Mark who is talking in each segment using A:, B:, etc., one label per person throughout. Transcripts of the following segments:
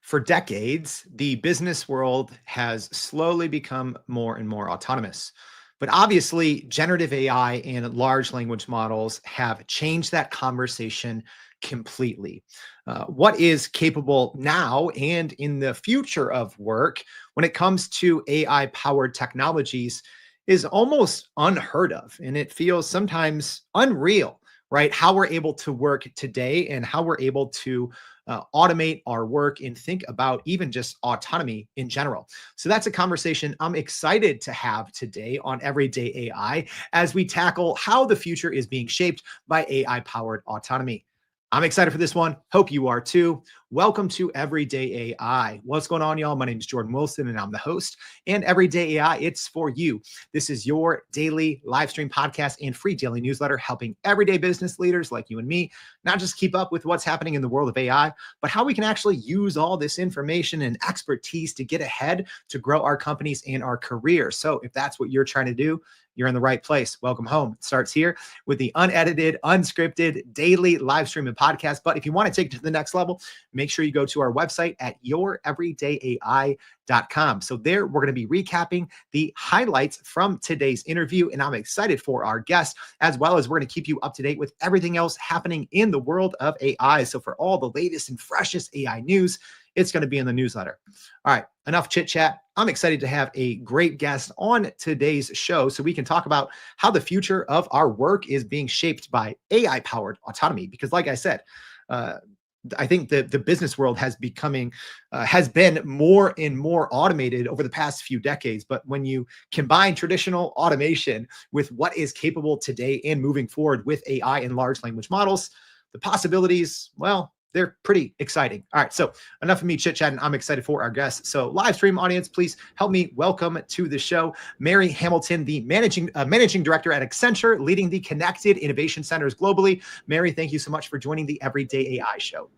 A: For decades, the business world has slowly become more and more autonomous. But obviously, generative AI and large language models have changed that conversation completely. What is capable now and in the future of work when it comes to AI powered technologies is almost unheard of. And it feels sometimes unreal, right? How we're able to work today and how we're able to automate our work and think about even just autonomy in general. So that's a conversation I'm excited to have today on Everyday AI as we tackle how the future is being shaped by AI powered autonomy. I'm excited for this one. Hope you are too. Welcome to Everyday AI. What's going on, y'all? My name is Jordan Wilson, and I'm the host. And Everyday AI, it's for you. This is your daily live stream podcast and free daily newsletter helping everyday business leaders like you and me not just keep up with what's happening in the world of AI, but how we can actually use all this information and expertise to get ahead, to grow our companies and our careers. So if that's what you're trying to do, you're in the right place. Welcome home. It starts here with the unedited, unscripted, daily live stream and podcast. But if you want to take it to the next level, make sure you go to our website at youreverydayai.com. So there, we're going to be recapping the highlights from today's interview. And I'm excited for our guest, as well as we're going to keep you up to date with everything else happening in the world of AI. So for all the latest and freshest AI news, it's going to be in the newsletter. All right, enough chit chat. I'm excited to have a great guest on today's show so we can talk about how the future of our work is being shaped by AI powered autonomy. Because like I said, I think the business world has been more and more automated over the past few decades. But when you combine traditional automation with what is capable today and moving forward with AI and large language models, the possibilities, well, they're pretty exciting. All right, so enough of me chit-chatting. I'm excited for our guests. So live stream audience, please help me welcome to the show Mary Hamilton, the managing director at Accenture, leading the Connected Innovation Centers globally. Mary, thank you so much for joining the Everyday AI show.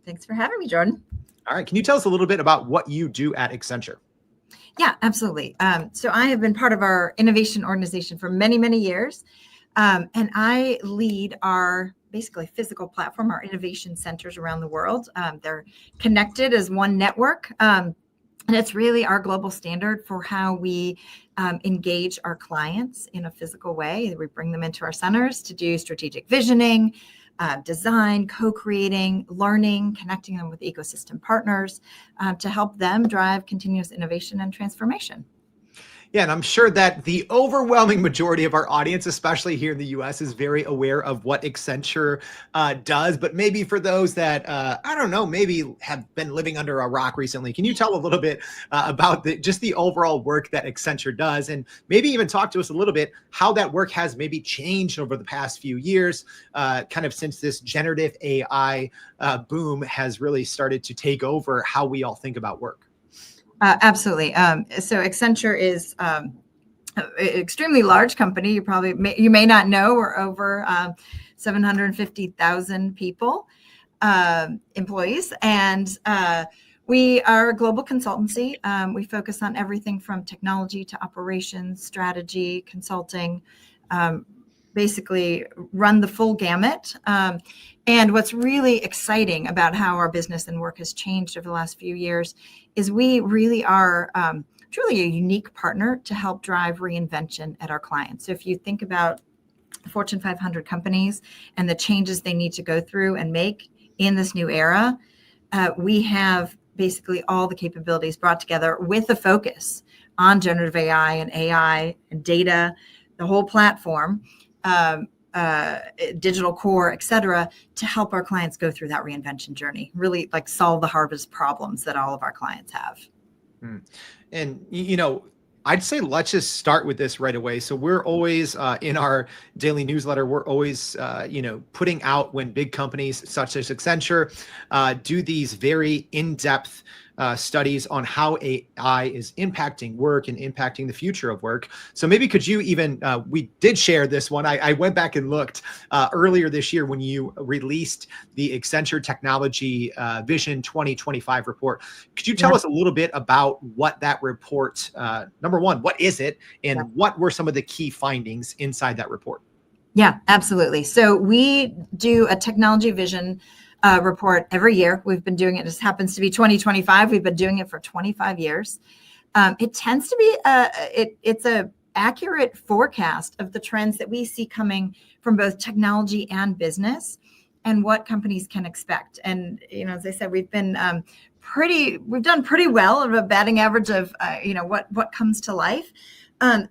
B: Thanks for having me, Jordan.
A: All right, can you tell us a little bit about what you do at Accenture?
B: Yeah, absolutely. So I have been part of our innovation organization for many, many years. And I lead our basically physical platform, our innovation centers around the world. They're connected as one network. And it's really our global standard for how we engage our clients in a physical way. We bring them into our centers to do strategic visioning, design, co-creating, learning, connecting them with ecosystem partners to help them drive continuous innovation and transformation.
A: Yeah, and I'm sure that the overwhelming majority of our audience, especially here in the US, is very aware of what Accenture does. But maybe for those that, I don't know, maybe have been living under a rock recently, can you tell a little bit about just the overall work that Accenture does? And maybe even talk to us a little bit how that work has maybe changed over the past few years, kind of since this generative AI boom has really started to take over how we all think about work.
B: Absolutely. So Accenture is an extremely large company. You may not know we're over 750,000 people, employees, and we are a global consultancy. We focus on everything from technology to operations, strategy, consulting. Basically run the full gamut. And what's really exciting about how our business and work has changed over the last few years is we really are truly a unique partner to help drive reinvention at our clients. So if you think about Fortune 500 companies and the changes they need to go through and make in this new era, we have basically all the capabilities brought together with a focus on generative AI and data, the whole platform, digital core, et cetera, to help our clients go through that reinvention journey, really like solve the hardest problems that all of our clients have.
A: And, I'd say let's just start with this right away. So we're always in our daily newsletter, we're always, putting out when big companies such as Accenture do these very in-depth studies on how AI is impacting work and impacting the future of work. So maybe could you even, we did share this one. I went back and looked earlier this year when you released the Accenture Technology Vision 2025 report. Could you tell us a little bit about what that report, number one, what is it? And what were some of the key findings inside that report?
B: Yeah, absolutely. So we do a technology vision report every year. We've been doing it. This happens to be 2025. We've been doing it for 25 years. It tends to be it's a accurate forecast of the trends that we see coming from both technology and business, and what companies can expect. And as I said, we've done pretty well of a batting average of what comes to life.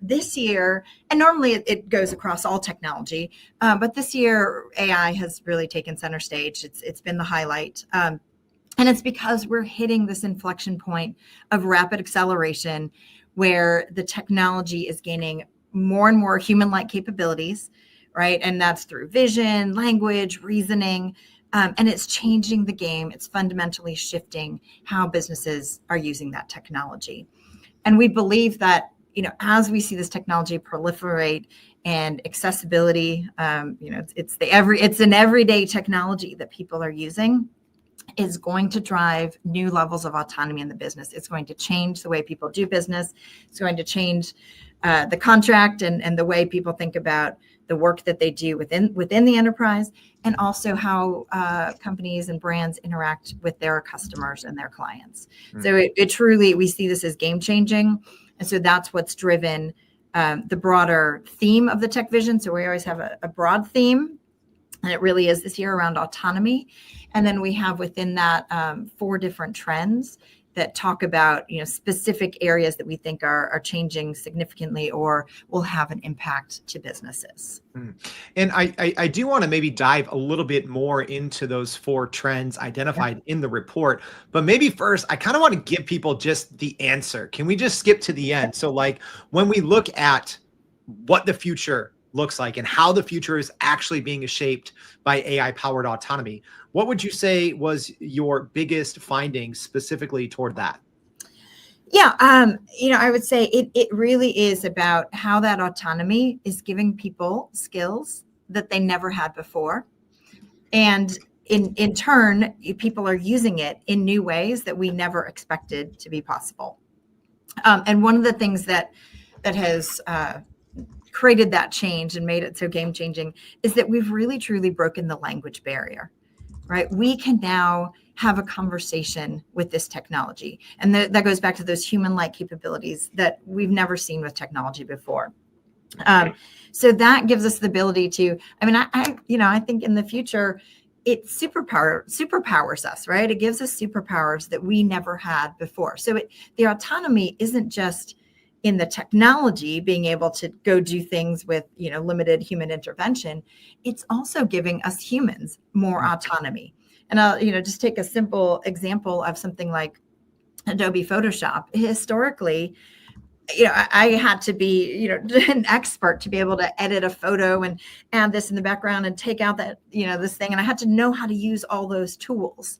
B: This year, and normally it goes across all technology, but this year AI has really taken center stage. It's been the highlight. And it's because we're hitting this inflection point of rapid acceleration where the technology is gaining more and more human-like capabilities, right? And that's through vision, language, reasoning, and it's changing the game. It's fundamentally shifting how businesses are using that technology. And we believe that, as we see this technology proliferate and accessibility, it's an everyday technology that people are using, is going to drive new levels of autonomy in the business. It's going to change the way people do business. It's going to change the contract and the way people think about the work that they do within the enterprise, and also how companies and brands interact with their customers and their clients. Mm-hmm. So it truly, we see this as game changing. And so that's what's driven the broader theme of the Tech Vision. So we always have a broad theme, and it really is this year around autonomy. And then we have within that 4 different trends that talk about specific areas that we think are changing significantly or will have an impact to businesses.
A: And I do want to maybe dive a little bit more into those 4 trends identified in the report. But maybe first, I kind of want to give people just the answer. Can we just skip to the end? So like when we look at what the future looks like and how the future is actually being shaped by AI-powered autonomy, what would you say was your biggest findings specifically toward that?
B: Yeah, I would say it really is about how that autonomy is giving people skills that they never had before. And in turn, people are using it in new ways that we never expected to be possible. And one of the things that has created that change and made it so game changing is that we've really truly broken the language barrier, right? We can now have a conversation with this technology. And that goes back to those human-like capabilities that we've never seen with technology before. So that gives us the ability to, I think in the future, it superpowers us, right? It gives us superpowers that we never had before. So the autonomy isn't just in the technology being able to go do things with limited human intervention. It's also giving us humans more autonomy. And I'll just take a simple example of something like Adobe Photoshop. Historically, I had to be an expert to be able to edit a photo and add this in the background and take out that this thing, and I had to know how to use all those tools.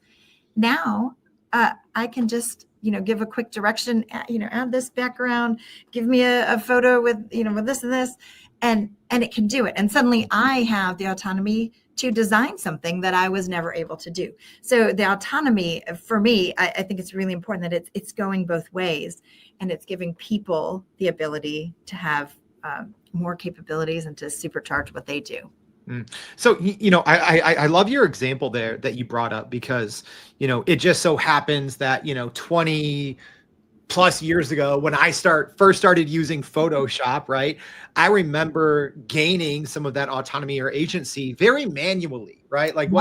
B: Now I can just give a quick direction, add this background, give me a photo with with this and this, and it can do it. And suddenly I have the autonomy to design something that I was never able to do. So the autonomy for me, I think it's really important that it's going both ways, and it's giving people the ability to have more capabilities and to supercharge what they do.
A: So, I love your example there that you brought up, because, it just so happens that, 20 plus years ago, when I first started using Photoshop, right, I remember gaining some of that autonomy or agency very manually, right? Like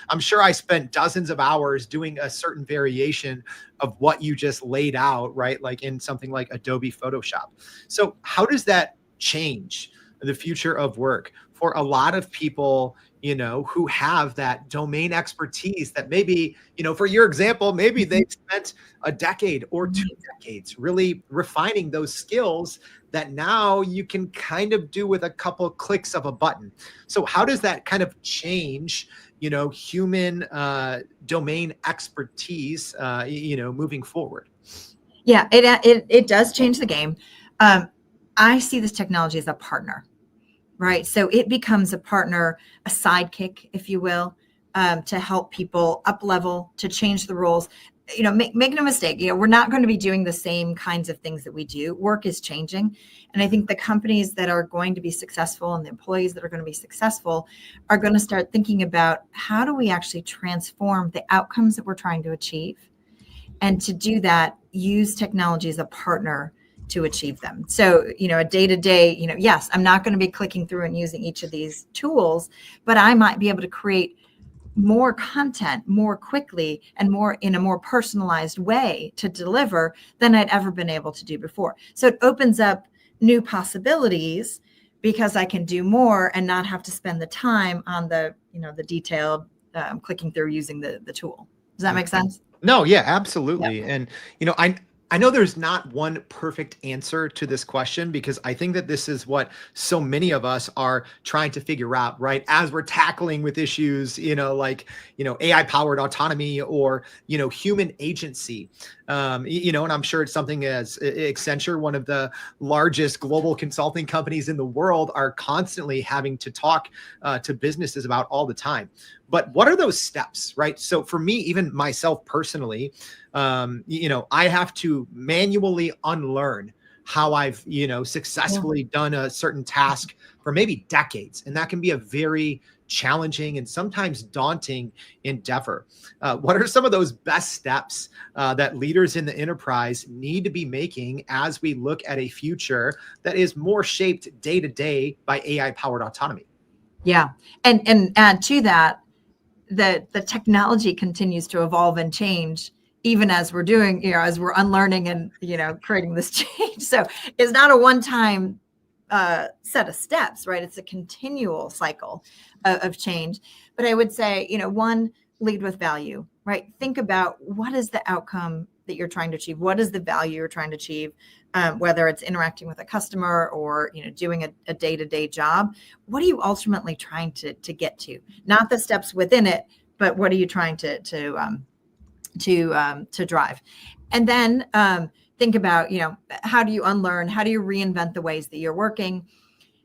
A: I'm sure I spent dozens of hours doing a certain variation of what you just laid out, right? Like in something like Adobe Photoshop. So how does that change the future of work for a lot of people, who have that domain expertise that maybe, for your example, maybe they've spent a decade or 2 decades really refining those skills that now you can kind of do with a couple of clicks of a button. So how does that kind of change, human domain expertise, moving forward?
B: Yeah, it does change the game. I see this technology as a partner. Right. So it becomes a partner, a sidekick, if you will, to help people up level, to change the roles. Make no mistake, we're not going to be doing the same kinds of things that we do. Work is changing. And I think the companies that are going to be successful and the employees that are going to be successful are going to start thinking about, how do we actually transform the outcomes that we're trying to achieve? And to do that, use technology as a partner to achieve them. So, a day-to-day, yes, I'm not going to be clicking through and using each of these tools, but I might be able to create more content more quickly and more in a more personalized way to deliver than I'd ever been able to do before. So it opens up new possibilities because I can do more and not have to spend the time on the detailed clicking through using the tool. Does that make sense?
A: No, yeah,
B: Yeah.
A: absolutely. And I know there's not one perfect answer to this question, because I think that this is what so many of us are trying to figure out, right? As we're tackling with issues, like, AI powered autonomy or, human agency. And I'm sure it's something as Accenture, one of the largest global consulting companies in the world, are constantly having to talk to businesses about all the time. But what are those steps, right? So for me, even myself personally, I have to manually unlearn how I've, successfully done a certain task for maybe decades. And that can be a very challenging and sometimes daunting endeavor. What are some of those best steps that leaders in the enterprise need to be making as we look at a future that is more shaped day to day by AI powered autonomy?
B: Yeah. And add to that, the technology continues to evolve and change even as we're doing, as we're unlearning and, creating this change. So it's not a one-time set of steps, right? It's a continual cycle of change. But I would say, one, lead with value, right? Think about, what is the outcome that you're trying to achieve? What is the value you're trying to achieve? Whether it's interacting with a customer or, doing a day-to-day job, what are you ultimately trying to get to? Not the steps within it, but what are you trying to drive? And then think about, how do you unlearn? How do you reinvent the ways that you're working?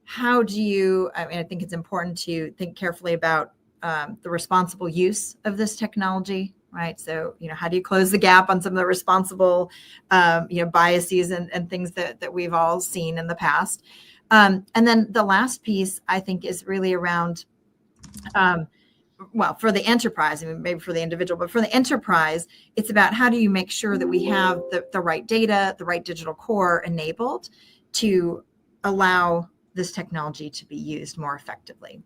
B: How do you, I think it's important to think carefully about the responsible use of this technology, right? So, how do you close the gap on some of the responsible, biases and things that we've all seen in the past? And then the last piece, I think, is really around, for the enterprise, maybe for the individual, but for the enterprise, it's about, how do you make sure that we have the right data, the right digital core enabled to allow this technology to be used more effectively.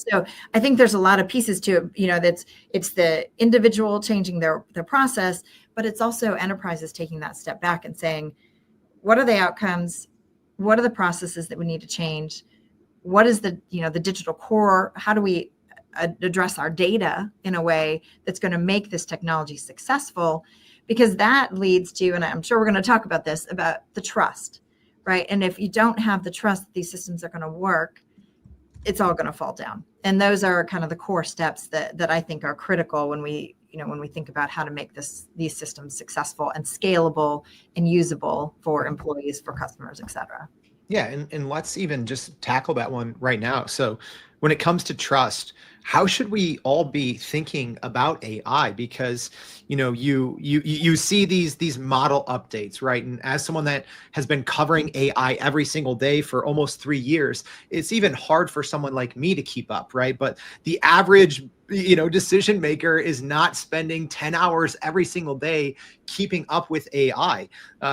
B: So I think there's a lot of pieces to it. It's the individual changing their process, but it's also enterprises taking that step back and saying, what are the outcomes? What are the processes that we need to change? What is the digital core? How do we address our data in a way that's going to make this technology successful? Because that leads to, and I'm sure we're going to talk about this, about the trust, right? And if you don't have the trust that these systems are going to work, it's all going to fall down. And those are kind of the core steps that I think are critical when we think about how to make these systems successful and scalable and usable for employees, for customers, et cetera.
A: Yeah, and let's even just tackle that one right now. So when it comes to trust, how should we all be thinking about AI? Because you see these model updates, right? And as someone that has been covering AI every single day for almost 3 years, it's even hard for someone like me to keep up, right? But the average decision maker is not spending 10 hours every single day keeping up with AI.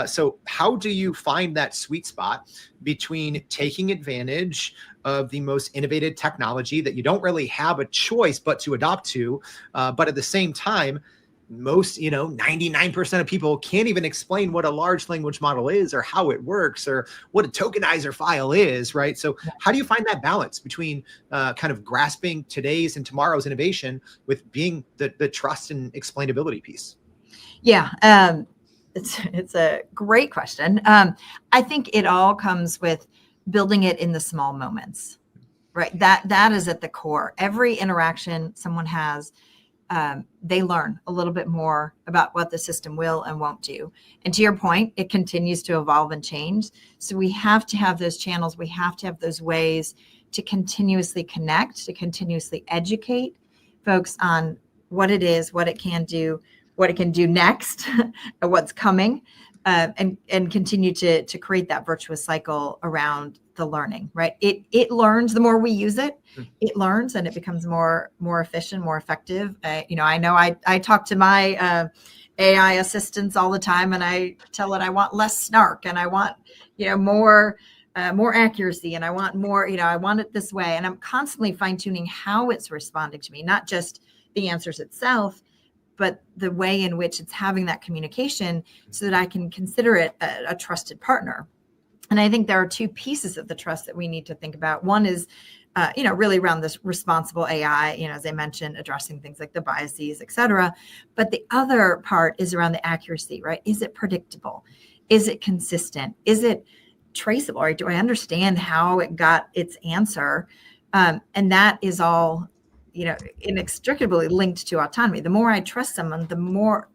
A: So how do you find that sweet spot between taking advantage of the most innovative technology that you don't really have a choice but to adopt to, but at the same time, most 99% of people can't even explain what a large language model is or how it works or what a tokenizer file is, right? So how do you find that balance between kind of grasping today's and tomorrow's innovation with being the trust and explainability piece?
B: Yeah, it's a great question. I think it all comes with building it in the small moments, right? That is at the core. Every interaction someone has, they learn a little bit more about what the system will and won't do. And to your point, it continues to evolve and change. So we have to have those channels. We have to have those ways to continuously connect, to continuously educate folks on what it is, what it can do, what it can do next, and what's coming, and continue to create that virtuous cycle around the learning. Right? It learns the more we use it. It learns and it becomes more efficient, more effective. I know I talk to my AI assistants all the time, and I tell it I want less snark and I want more accuracy, and I want more. I want it this way, and I'm constantly fine tuning how it's responding to me, not just the answers itself, but the way in which it's having that communication, so that I can consider it a trusted partner. And I think there are two pieces of the trust that we need to think about. One is, really around this responsible AI, as I mentioned, addressing things like the biases, et cetera. But the other part is around the accuracy, right? Is it predictable? Is it consistent? Is it traceable? Right? Do I understand how it got its answer? And that is all, inextricably linked to autonomy. The more I trust someone, the more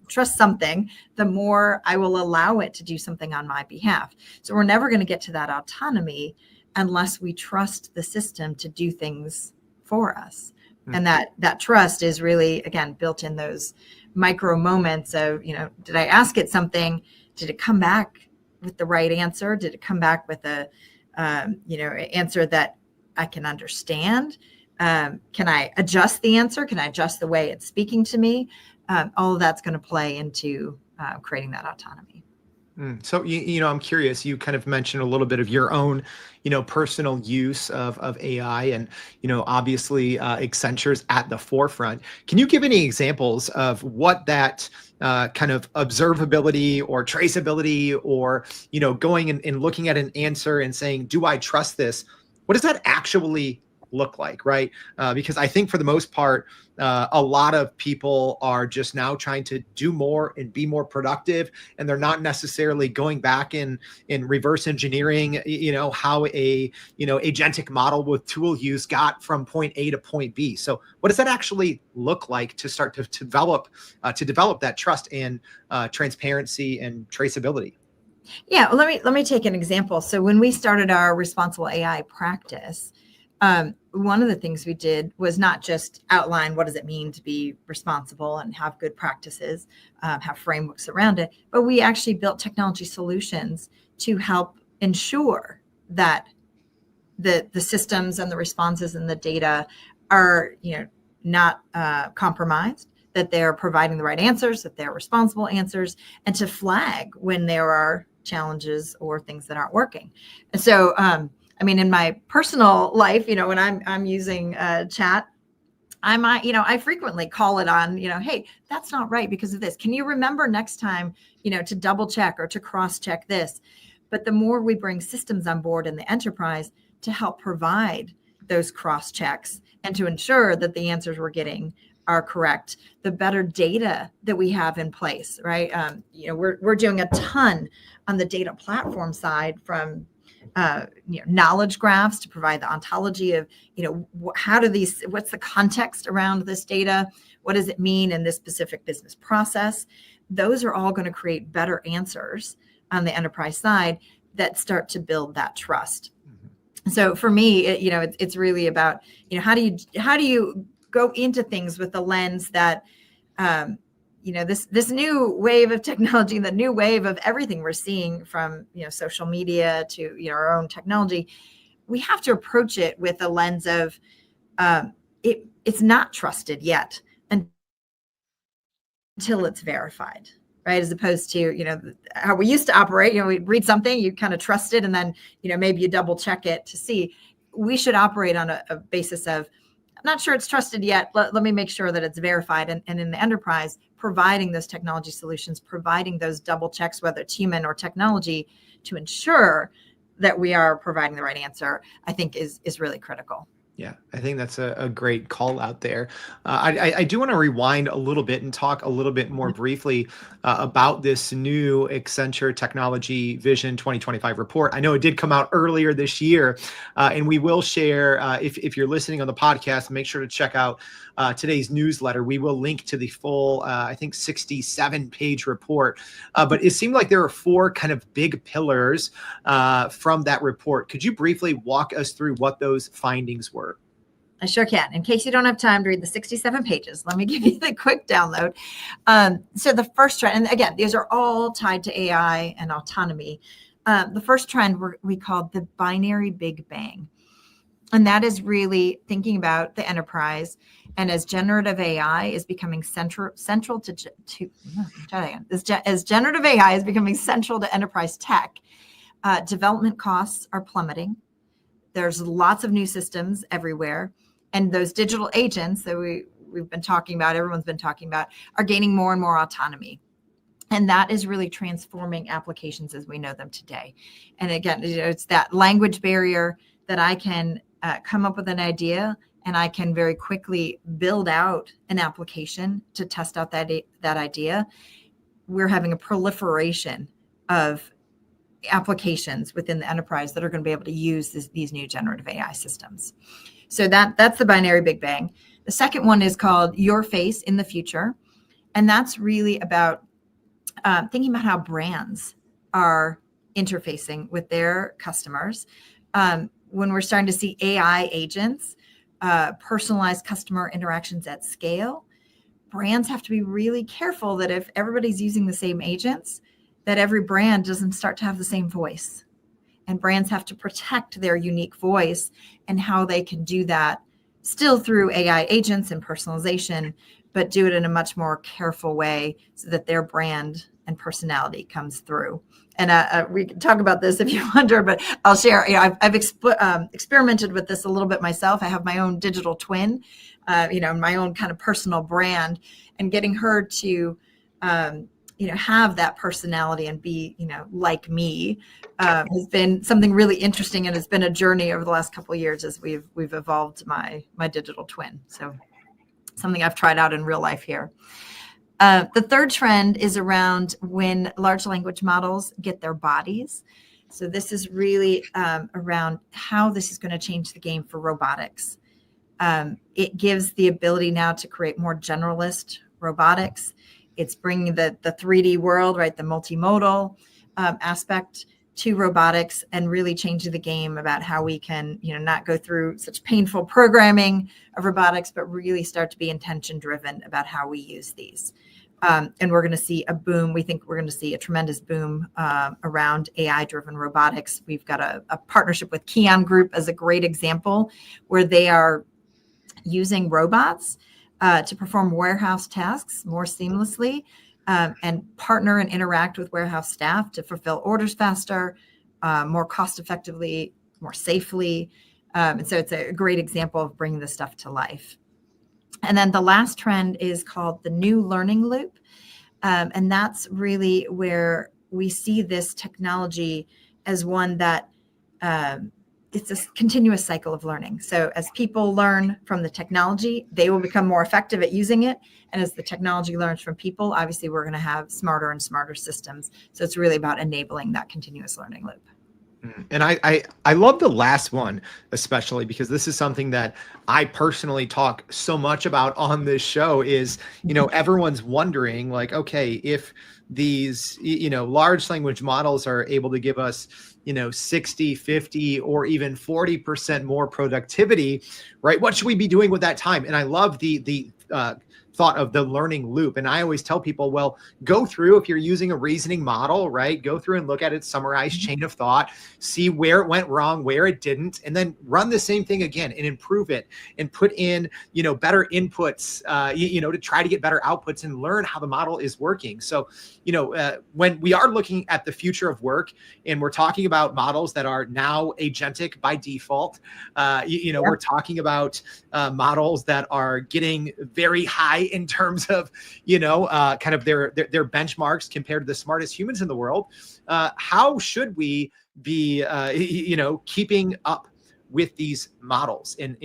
B: trust something, the more I will allow it to do something on my behalf. So we're never going to get to that autonomy unless we trust the system to do things for us. And that trust is really, again, built in those micro moments of, did I ask it something? Did it come back with the right answer? Did it come back with a, answer that I can understand? Can I adjust the answer? Can I adjust the way it's speaking to me? All of that's going to play into creating that autonomy.
A: So, I'm curious, you kind of mentioned a little bit of your own, personal use of AI, and, obviously Accenture's at the forefront. Can you give any examples of what that kind of observability or traceability, or, going and looking at an answer and saying, do I trust this? What does that actually look like, right? Because I think for the most part, a lot of people are just now trying to do more and be more productive, and they're not necessarily going back in reverse engineering, how a agentic model with tool use got from point A to point B. So what does that actually look like to start to develop that trust and transparency and traceability?
B: Yeah, well, let me take an example. So when we started our responsible AI practice, one of the things we did was not just outline what does it mean to be responsible and have good practices, have frameworks around it, but we actually built technology solutions to help ensure that the systems and the responses and the data are not compromised, that they're providing the right answers, that they're responsible answers, and to flag when there are challenges or things that aren't working. And so in my personal life, when I'm using chat, I frequently call it on, hey, that's not right because of this. Can you remember next time, to double check or to cross check this? But the more we bring systems on board in the enterprise to help provide those cross checks and to ensure that the answers we're getting are correct, the better data that we have in place, right? We're doing a ton on the data platform side, from knowledge graphs to provide the ontology of, what's the context around this data? What does it mean in this specific business process? Those are all going to create better answers on the enterprise side that start to build that trust. Mm-hmm. So for me, it's really about, how do you go into things with the lens that, this new wave of technology, the new wave of everything we're seeing, from social media to our own technology, we have to approach it with a lens of it's not trusted yet until it's verified, right? As opposed to how we used to operate. We read something, you kind of trust it, and then maybe you double check it to see. We should operate on a basis of, I'm not sure it's trusted yet. Let me make sure that it's verified. And in the enterprise, providing those technology solutions, providing those double checks, whether it's human or technology, to ensure that we are providing the right answer, I think is really critical.
A: Yeah, I think that's a great call out there. I do want to rewind a little bit and talk a little bit more briefly about this new Accenture Technology Vision 2025 report. I know it did come out earlier this year, and we will share, if you're listening on the podcast, make sure to check out today's newsletter. We will link to the full, I think, 67-page report. But it seemed like there are 4 kind of big pillars from that report. Could you briefly walk us through what those findings were?
B: I sure can. In case you don't have time to read the 67 pages, let me give you the quick download. So the first trend, and again, these are all tied to AI and autonomy. The first trend we called the binary Big Bang. And that is really thinking about the enterprise. And as generative AI is becoming central to as generative AI is becoming central to enterprise tech, development costs are plummeting. There's lots of new systems everywhere. And those digital agents that we've been talking about, everyone's been talking about, are gaining more and more autonomy. And that is really transforming applications as we know them today. And again, it's that language barrier that I can come up with an idea and I can very quickly build out an application to test out that idea. We're having a proliferation of applications within the enterprise that are going to be able to use these new generative AI systems. So that's the binary Big Bang. The second one is called Your Face in the Future. And that's really about thinking about how brands are interfacing with their customers. When we're starting to see AI agents, personalized customer interactions at scale, brands have to be really careful that if everybody's using the same agents, that every brand doesn't start to have the same voice. And brands have to protect their unique voice and how they can do that still through AI agents and personalization, but do it in a much more careful way so that their brand and personality comes through. And we can talk about this if you wonder, but I'll share. I've experimented with this a little bit myself. I have my own digital twin, my own kind of personal brand, and getting her to have that personality and be, like me, has been something really interesting, and it's been a journey over the last couple of years as we've evolved my digital twin. So something I've tried out in real life here. The third trend is around when large language models get their bodies. So this is really around how this is going to change the game for robotics. It gives the ability now to create more generalist robotics. It's bringing the 3D world, right, the multimodal aspect to robotics, and really changing the game about how we can, not go through such painful programming of robotics, but really start to be intention driven about how we use these. And we're going to see a boom. We think we're going to see a tremendous boom around AI-driven robotics. We've got a partnership with Kion Group as a great example, where they are using robots to perform warehouse tasks more seamlessly, and partner and interact with warehouse staff to fulfill orders faster, more cost effectively, more safely. And so it's a great example of bringing this stuff to life. And then the last trend is called the new learning loop. And that's really where we see this technology as one that it's a continuous cycle of learning. So as people learn from the technology, they will become more effective at using it. And as the technology learns from people, obviously we're going to have smarter and smarter systems. So it's really about enabling that continuous learning loop.
A: And I love the last one, especially because this is something that I personally talk so much about on this show is, everyone's wondering, like, okay, if these, large language models are able to give us, 60, 50, or even 40% more productivity, right? What should we be doing with that time? And I love the thought of the learning loop. And I always tell people, well, go through, if you're using a reasoning model, right, go through and look at its summarized chain of thought, see where it went wrong, where it didn't, and then run the same thing again and improve it and put in, better inputs, to try to get better outputs and learn how the model is working. So, when we are looking at the future of work and we're talking about models that are now agentic by default, we're talking about models that are getting very high in terms of, kind of their benchmarks compared to the smartest humans in the world. How should we be, keeping up with these models and,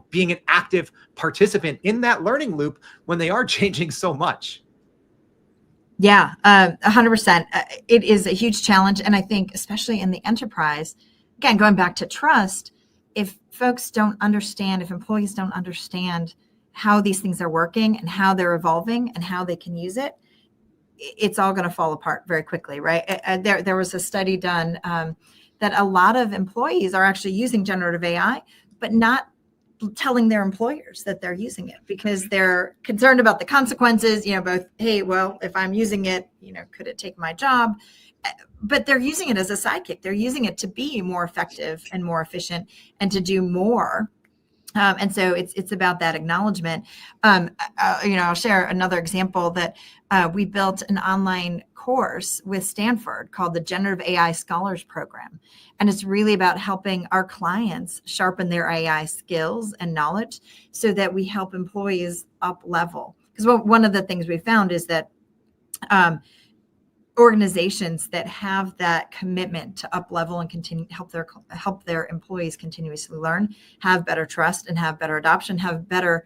A: being an active participant in that learning loop when they are changing so much?
B: Yeah, 100%. It is a huge challenge. And I think especially in the enterprise, again, going back to trust, if folks don't understand, if employees don't understand how these things are working and how they're evolving and how they can use it, it's all going to fall apart very quickly, right? There was a study done that a lot of employees are actually using generative AI, but not telling their employers that they're using it because they're concerned about the consequences, both, hey, well, if I'm using it, could it take my job? But they're using it as a sidekick. They're using it to be more effective and more efficient and to do more. And so it's about that acknowledgement. I'll share another example that we built an online course with Stanford called the Generative AI Scholars Program. And it's really about helping our clients sharpen their AI skills and knowledge so that we help employees up level. Because one of the things we found is that organizations that have that commitment to up level and continue help their employees continuously learn, have better trust and have better adoption, have better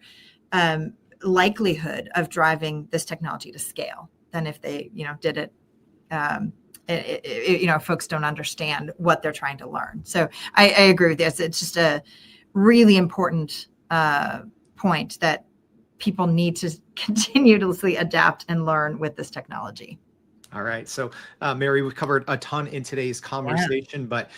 B: likelihood of driving this technology to scale than if they did it. Folks don't understand what they're trying to learn. So I agree with this. It's just a really important point that people need to continuously adapt and learn with this technology.
A: All right. So, Mary, we've covered a ton in today's conversation, but,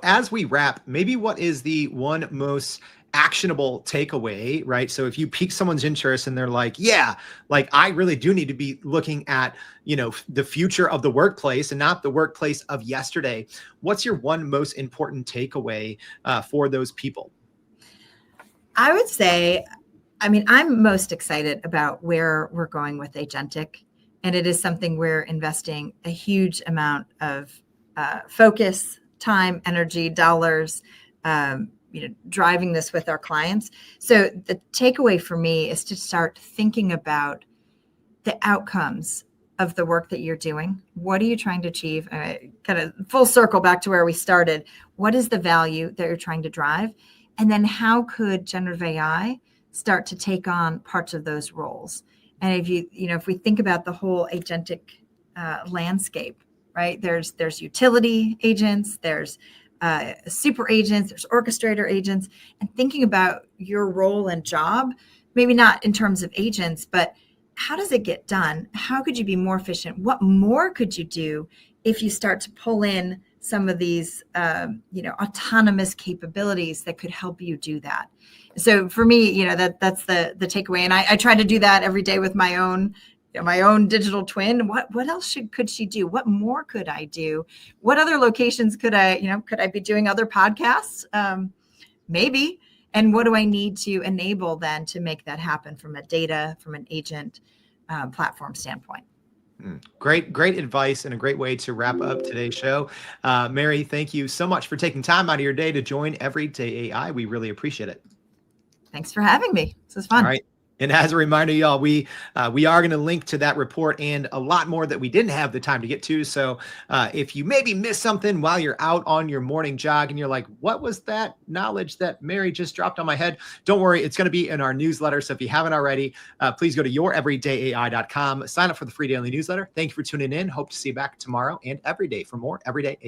A: as we wrap, maybe what is the one most actionable takeaway, right? So if you pique someone's interest and they're like, yeah, like I really do need to be looking at, the future of the workplace and not the workplace of yesterday. What's your one most important takeaway for those people?
B: I would say, I'm most excited about where we're going with agentic. And it is something we're investing a huge amount of focus, time, energy, dollars, driving this with our clients. So the takeaway for me is to start thinking about the outcomes of the work that you're doing. What are you trying to achieve? Kind of full circle back to where we started. What is the value that you're trying to drive? And then how could generative AI start to take on parts of those roles? And if we think about the whole agentic landscape, right? There's utility agents, there's super agents, there's orchestrator agents, and thinking about your role and job, maybe not in terms of agents, but how does it get done? How could you be more efficient? What more could you do if you start to pull in some of these, autonomous capabilities that could help you do that? So for me, that's the takeaway. And I try to do that every day with my own digital twin. What else could she do? What more could I do? What other locations could I be doing other podcasts? Maybe. And what do I need to enable then to make that happen from an agent platform standpoint?
A: Great advice and a great way to wrap up today's show. Mary, thank you so much for taking time out of your day to join Everyday AI. We really appreciate it.
B: Thanks for having me. This was fun.
A: All right. And as a reminder, y'all, we are going to link to that report and a lot more that we didn't have the time to get to. So if you maybe missed something while you're out on your morning jog and you're like, what was that knowledge that Mary just dropped on my head? Don't worry. It's going to be in our newsletter. So if you haven't already, please go to youreverydayai.com, sign up for the free daily newsletter. Thank you for tuning in. Hope to see you back tomorrow and every day for more Everyday AI.